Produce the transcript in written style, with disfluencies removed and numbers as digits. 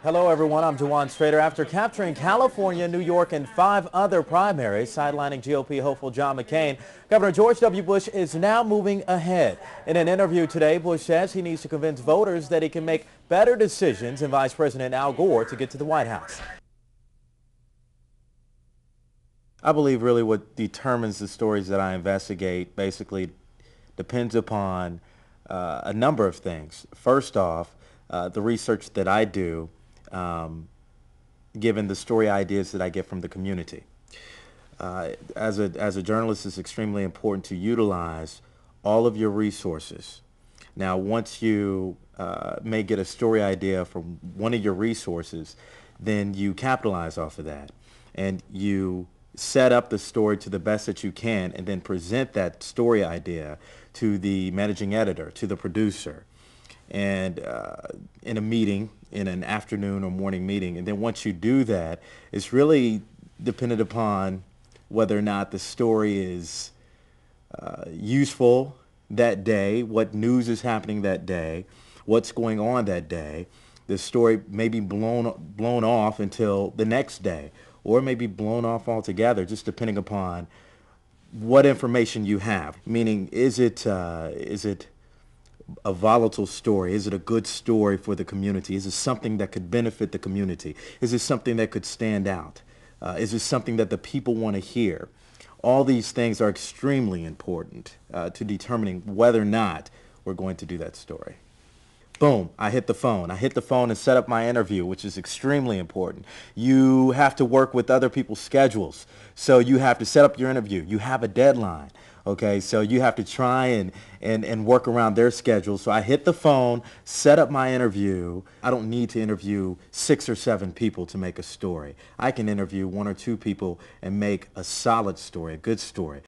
Hello, everyone. I'm Jawan Strader. After capturing California, New York, and 5 other primaries, sidelining GOP hopeful John McCain, Governor George W. Bush is now moving ahead. In an interview today, Bush says he needs to convince voters that he can make better decisions than Vice President Al Gore to get to the White House. I believe really what determines the stories that I investigate basically depends upon a number of things. First off, the research that I do, given the story ideas that I get from the community. As a journalist, it's extremely important to utilize all of your resources. Now, once you may get a story idea from one of your resources, then you capitalize off of that and you set up the story to the best that you can and then present that story idea to the managing editor, to the producer, and in a meeting, in an afternoon or morning meeting. And then once you do that, it's really dependent upon whether or not the story is useful that day, what news is happening that day, what's going on that day. The story may be blown off until the next day, or it may be blown off altogether, just depending upon what information you have. Meaning, is it a volatile story? Is it a good story for the community? Is it something that could benefit the community? Is it something that could stand out? Is it something that the people want to hear? All these things are extremely important to determining whether or not we're going to do that story. Boom, I hit the phone. I hit the phone and set up my interview, which is extremely important. You have to work with other people's schedules. So you have to set up your interview. You have a deadline. Okay, so you have to try and work around their schedule. So I hit the phone, set up my interview. I don't need to interview 6 or 7 people to make a story. I can interview 1 or 2 people and make a solid story, a good story.